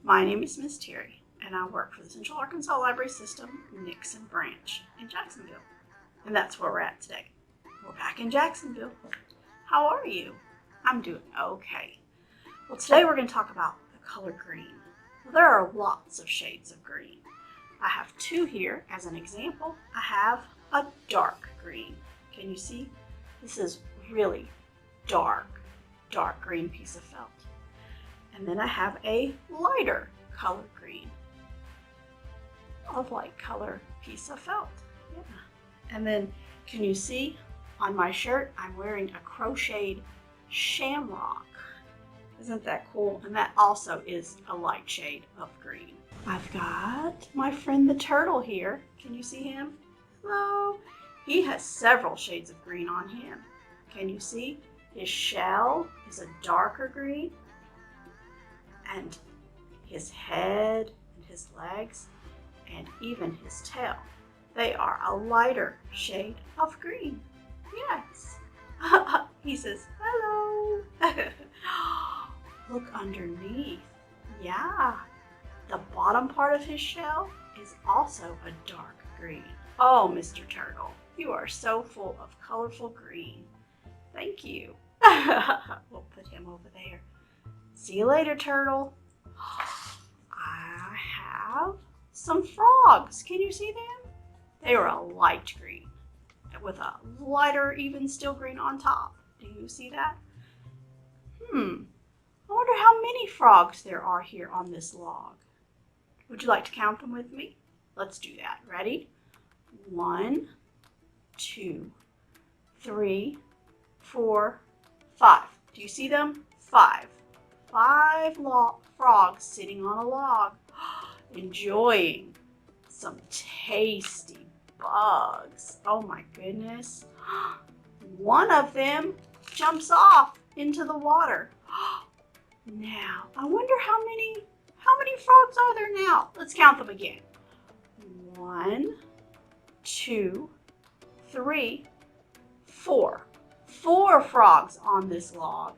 My name is Miss Terry, and I work for the Central Arkansas Library System, Nixon Branch in Jacksonville. And that's where we're at today. We're back in Jacksonville. How are you? I'm doing okay. Well, today we're going to talk about the color green. Well, there are lots of shades of green. I have two here as an example. I have a dark green. Can you see? This is really dark green piece of felt. And then I have a lighter color green, a light color piece of felt. Yeah. And then can you see on my shirt, I'm wearing a crocheted shamrock. Isn't that cool? And that also is a light shade of green. I've got my friend the turtle here. Can you see him? Hello. He has several shades of green on him. Can you see? His shell is a darker green. And his head and his legs and even his tail, they are a lighter shade of green. Yes. He says, hello. Look underneath. Yeah. The bottom part of his shell is also a dark green. Oh, Mr. Turtle, you are so full of colorful green. Thank you. We'll put him over there. See you later, turtle. I have some frogs. Can you see them? They are a light green with a lighter, even still green on top. Do you see that? I wonder how many frogs there are here on this log. Would you like to count them with me? Let's do that. Ready? 1, 2, 3, 4, 5. Do you see them? 5. 5 frogs sitting on a log, enjoying some tasty bugs. Oh my goodness. One of them jumps off into the water. Now, I wonder how many frogs are there now? Let's count them again. 1, 2, 3, 4. 4 frogs on this log,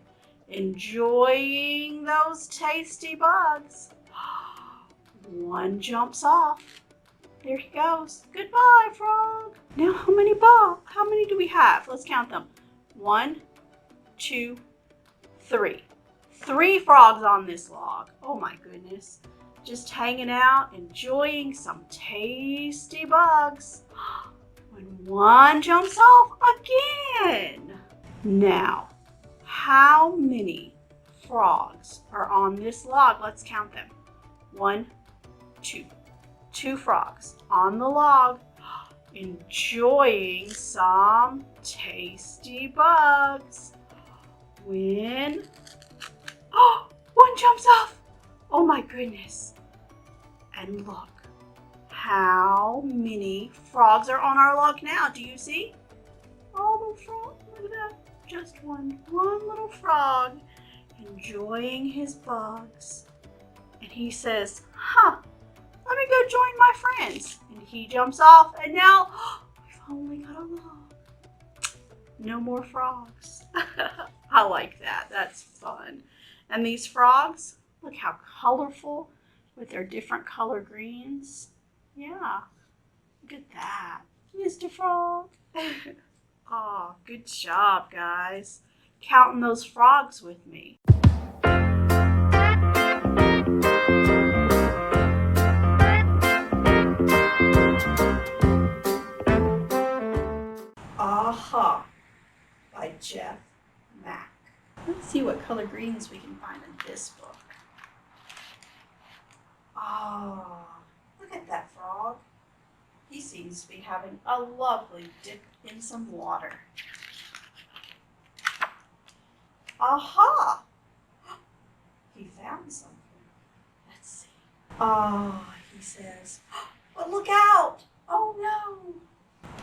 enjoying those tasty bugs. One jumps off. There he goes. Goodbye, frog. Now, how many do we have? Let's count them. 1, 2, 3. 3 frogs on this log. Oh my goodness. Just hanging out, enjoying some tasty bugs. When one jumps off again. Now, how many frogs are on this log? Let's count them. 1, 2. 2 frogs on the log, enjoying some tasty bugs. When one jumps off. Oh my goodness. And look, how many frogs are on our log now? Do you see? Oh, the frog, look at that. Just one little frog enjoying his bugs. And he says, let me go join my friends. And he jumps off, and now we've only got a log. No more frogs. I like that. That's fun. And these frogs, look how colorful with their different color greens. Yeah, look at that. Mr. Frog. Oh, good job, guys. Counting those frogs with me. Aha, by Jeff Mack. Let's see what color greens we can find in this book. Oh, look at that frog. He seems to be having a lovely dip in some water. Aha! He found something. Let's see. Oh, he says, but look out! Oh no!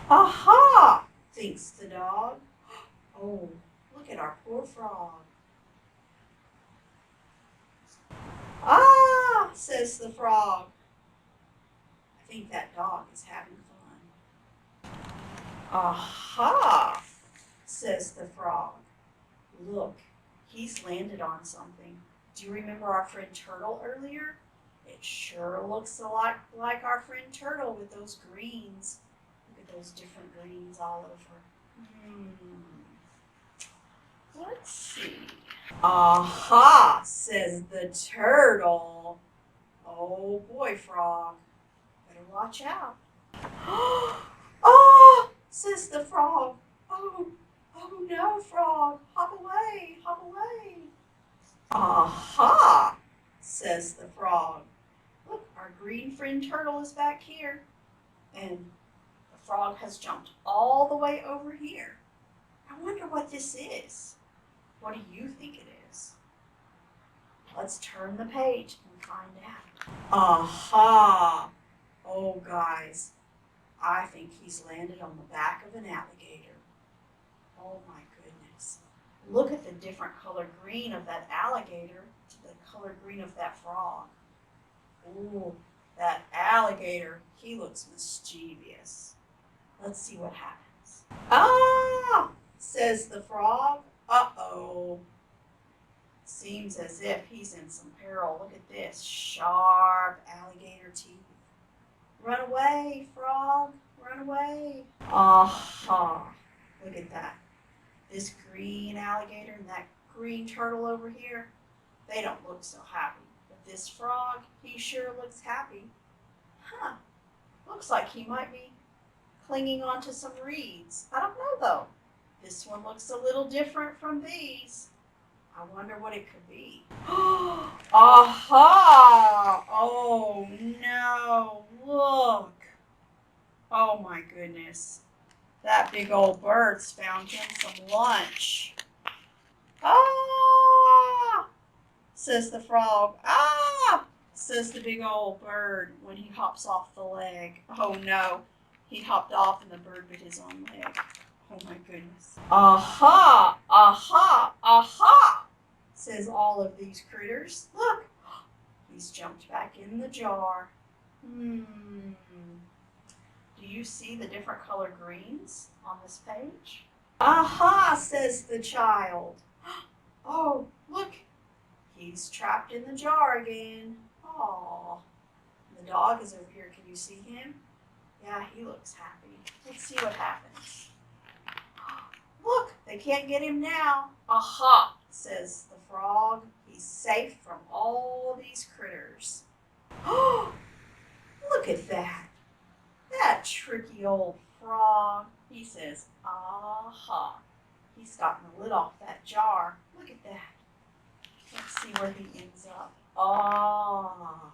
Aha! Thinks the dog. Oh, look at our poor frog. Ah, says the frog. I think that dog is having fun. Aha, says the frog. Look, he's landed on something. Do you remember our friend Turtle earlier? It sure looks a lot like our friend Turtle with those greens. Look at those different greens all over. Let's see. Aha, says the turtle. Oh boy, Frog. Better watch out. Oh, says the frog. Oh no, Frog. Hop away, hop away. Aha, says the frog. Look, our green friend Turtle is back here. And the frog has jumped all the way over here. I wonder what this is. What do you think it is? Let's turn the page and find out. Aha! Oh, guys, I think he's landed on the back of an alligator. Oh, my goodness. Look at the different color green of that alligator to the color green of that frog. Ooh, that alligator, he looks mischievous. Let's see what happens. Ah, says the frog. Uh-oh. Seems as if he's in some peril. Look at this, sharp alligator teeth. Run away, frog, run away. Aha, look at that. This green alligator and that green turtle over here, they don't look so happy. But this frog, he sure looks happy. Huh, looks like he might be clinging onto some reeds. I don't know though. This one looks a little different from these. I wonder what it could be. Aha! Oh no, look. Oh my goodness. That big old bird's found him some lunch. Ah! Says the frog. Ah! Says the big old bird when he hops off the leg. Oh no, he hopped off and the bird bit his own leg. Oh my goodness. Aha! Aha! Aha! Says all of these critters. Look, he's jumped back in the jar. Do you see the different color greens on this page? Aha, says the child. Oh, look, he's trapped in the jar again. Oh, the dog is over here. Can you see him? Yeah, he looks happy. Let's see what happens. Look, they can't get him now. Aha, says the frog. He's safe from all these critters. Oh, look at that. That tricky old frog. He says, aha. He's gotten the lid off that jar. Look at that. Let's see where he ends up. Ah,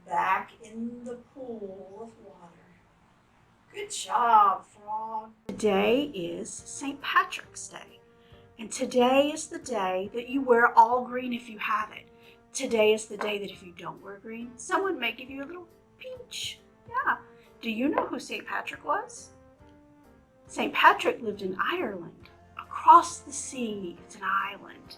back in the pool of water. Good job, Frog. Today is St. Patrick's Day. And today is the day that you wear all green if you have it. Today is the day that if you don't wear green, someone may give you a little peach. Yeah. Do you know who St. Patrick was? St. Patrick lived in Ireland. Across the sea, it's an island.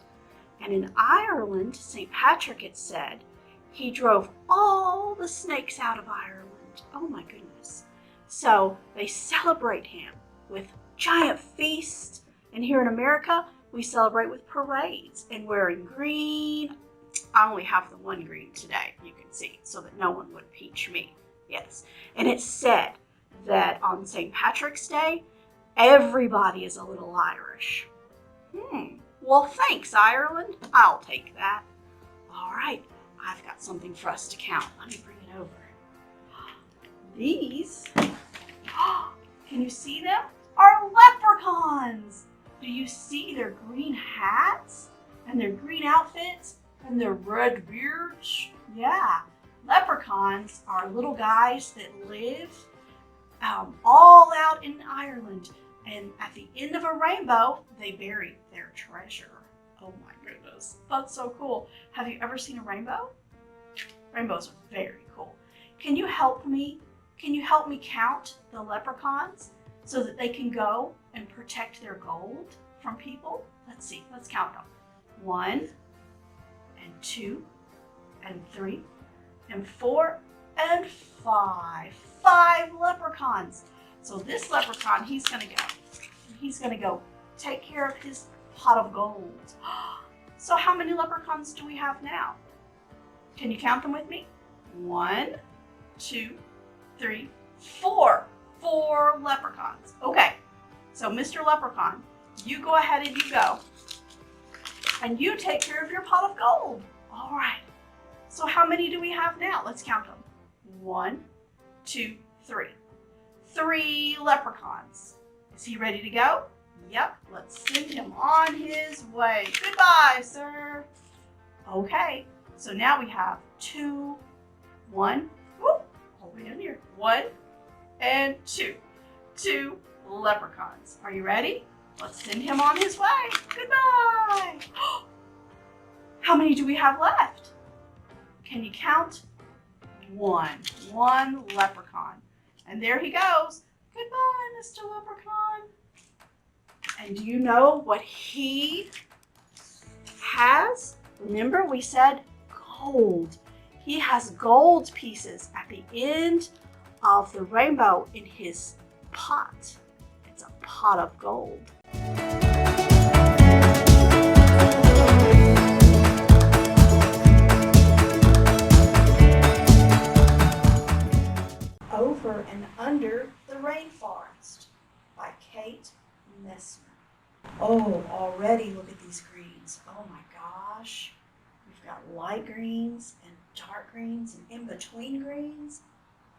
And in Ireland, St. Patrick, it said, he drove all the snakes out of Ireland. Oh my goodness. So they celebrate him with giant feasts. And here in America, we celebrate with parades and wearing green. I only have the one green today, you can see, so that no one would peach me. Yes. And it's said that on St. Patrick's Day, everybody is a little Irish. Well, thanks, Ireland. I'll take that. All right, I've got something for us to count. Let me bring it over. These, can you see them? Are leprechauns. Do you see their green hats and their green outfits and their red beards? Yeah, leprechauns are little guys that live all out in Ireland. And at the end of a rainbow, they bury their treasure. Oh my goodness, that's so cool. Have you ever seen a rainbow? Rainbows are very cool. Can you help me? Can you help me count the leprechauns so that they can go and protect their gold from people? Let's see, let's count them. 1 and 2 and 3 and 4 and 5. 5 leprechauns. So this leprechaun, he's gonna go take care of his pot of gold. So how many leprechauns do we have now? Can you count them with me? 1, 2, 3, 4. 4 leprechauns. Okay, so Mr. Leprechaun, you go ahead and you go. And you take care of your pot of gold. All right. So how many do we have now? Let's count them. 1, 2, 3. 3 leprechauns. Is he ready to go? Yep. Let's send him on his way. Goodbye, sir. Okay. So now we have 2, 1. Whoop. All the way down here. 1 and 2. 2 leprechauns. Are you ready? Let's send him on his way. Goodbye. How many do we have left? Can you count? 1. 1 leprechaun. And there he goes. Goodbye, Mr. Leprechaun. And do you know what he has? Remember we said gold. He has gold pieces at the end of the rainbow in his pot. It's a pot of gold. Over and Under the Rainforest by Kate Messner. Oh, already look at these greens. Oh my gosh. We've got light greens and dark greens and in between greens.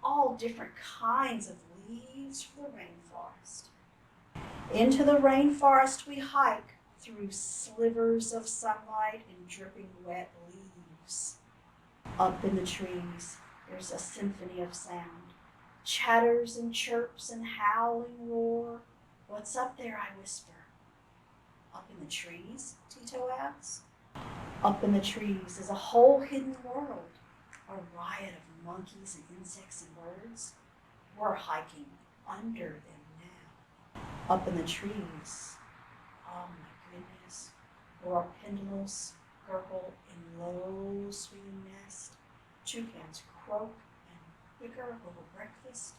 All different kinds of leaves for the rainforest. Into the rainforest we hike through slivers of sunlight and dripping wet leaves. Up in the trees, there's a symphony of sound. Chatters and chirps and howling roar. What's up there, I whisper. Up in the trees, Tito asks. Up in the trees is a whole hidden world, a riot of monkeys and insects and birds. We're hiking under them now. Up in the trees, oh my goodness, where our pendulums gurgle in low swinging nest. Toucans croak and bicker over breakfast.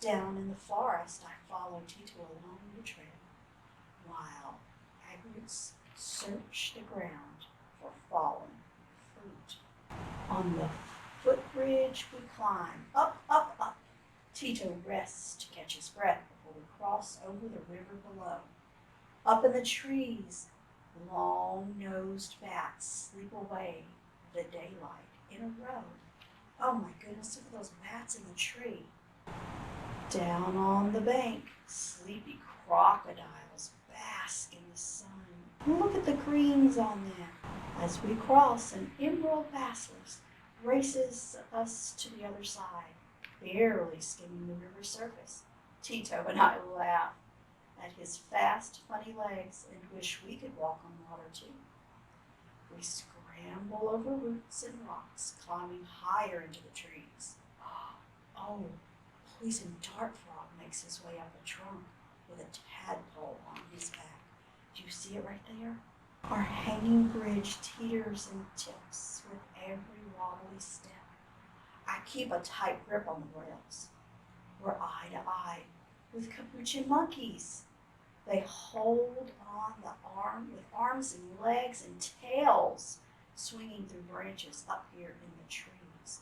Down in the forest, I follow Tito along the trail, while aggregates search the ground for fallen fruit. On the footbridge we climb, up, up, up. Tito rests to catch his breath before we cross over the river below. Up in the trees, long-nosed bats sleep away the daylight in a row. Oh my goodness, look at those bats in the tree. Down on the bank, sleepy crocodiles bask in the sun. Look at the greens on them. As we cross, an emerald basilisk races us to the other side, barely skimming the river surface. Tito and I laugh at his fast, funny legs and wish we could walk on water too. We scramble over roots and rocks, climbing higher into the trees. Oh, poison dart frog makes his way up a trunk with a tadpole on his back. Do you see it right there? Our hanging bridge teeters and tips with every wobbly step. I keep a tight grip on the rails. We're eye to eye with capuchin monkeys. They hold on with arms and legs and tails swinging through branches up here in the trees.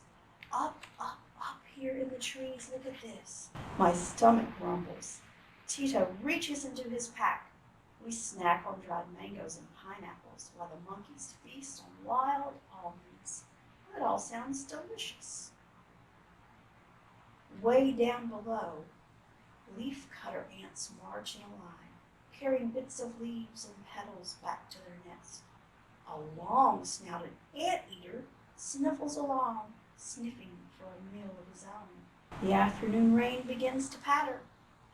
Up, up, up here in the trees. Look at this. My stomach rumbles. Tito reaches into his pack. We snack on dried mangoes and pineapples while the monkeys feast on wild almonds. It all sounds delicious. Way down below, leaf cutter ants march in a line, carrying bits of leaves and petals back to their nest. A long-snouted anteater sniffles along, sniffing for a meal of his own. The afternoon rain begins to patter,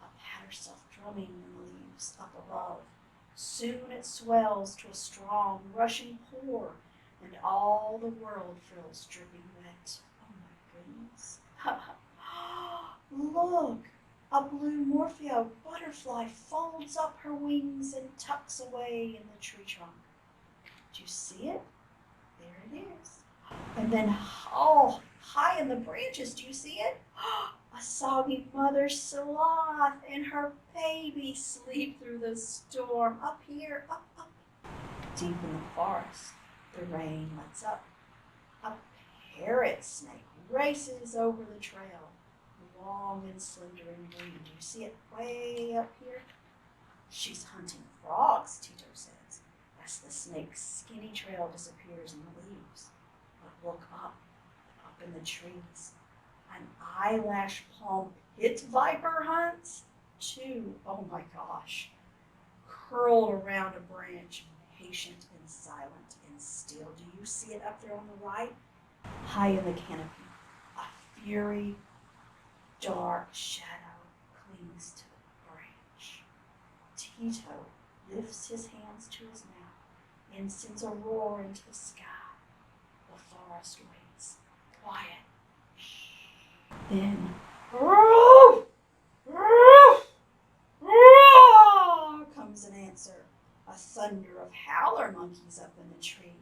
a patter self-drumming in the leaves up above. Soon it swells to a strong, rushing pour, and all the world feels dripping wet. Oh my goodness. Look, a blue Morpheo butterfly folds up her wings and tucks away in the tree trunk. Do you see it? There it is. And then, oh, high in the branches, do you see it? A soggy mother sloth and her baby sleep through the storm. Up here, up, up. Deep in the forest, the rain lets up. A parrot snake races over the trail, long and slender and green. Do you see it way up here? She's hunting frogs, Tito says, as the snake's skinny trail disappears in the leaves. But look up in the trees. An eyelash palm pit viper hunts, too. Oh my gosh. Curled around a branch, patient and silent and still. Do you see it up there on the right? High in the canopy, a fiery, dark shadow clings to the branch. Tito lifts his hands to his mouth and sends a roar into the sky. The forest waits, quiet. Then, roof, roof, roar, comes an answer. A thunder of howler monkeys up in the tree.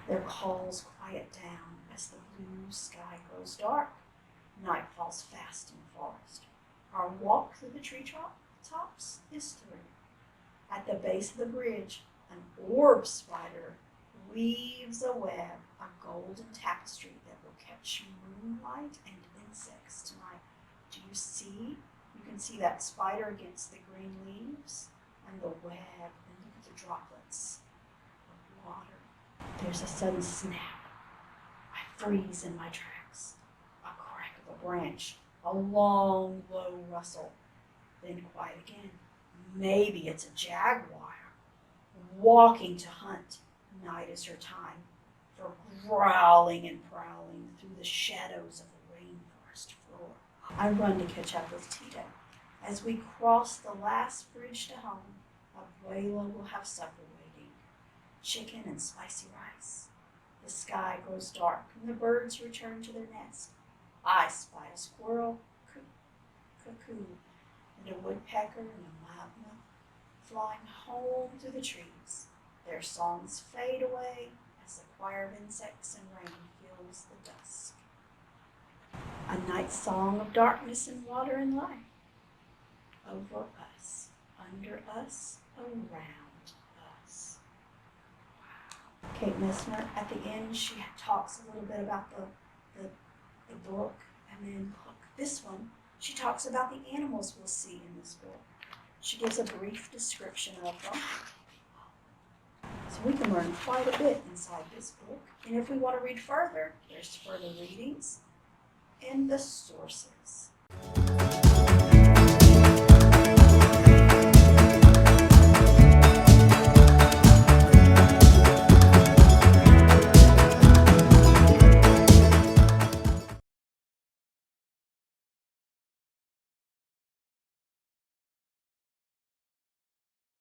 Their calls quiet down as the blue sky grows dark. Night falls fast in the forest. Our walk through the tree tops is through. At the base of the bridge, an orb spider weaves a web, a golden tapestry that will catch moonlight and insects tonight. Do you see? You can see that spider against the green leaves and the web, and look at the droplets of water. There's a sudden snap. I freeze in my tracks. A crack of a branch, a long, low rustle, then quiet again. Maybe it's a jaguar walking to hunt. Night is her time for growling and prowling through the shadows of the rainforest floor. I run to catch up with Tito. As we cross the last bridge to home, Abuela will have supper waiting. Chicken and spicy rice. The sky grows dark and the birds return to their nest. I spy a squirrel, cuckoo, and a woodpecker and a magma flying home through the trees. Their songs fade away as the choir of insects and rain fills the dusk. A night song of darkness and water and light. Over us, under us, around us. Wow. Kate Messner, at the end, she talks a little bit about the book, and then look, this one, she talks about the animals we'll see in this book. She gives a brief description of them. So we can learn quite a bit inside this book. And if we want to read further, there's further readings and the sources.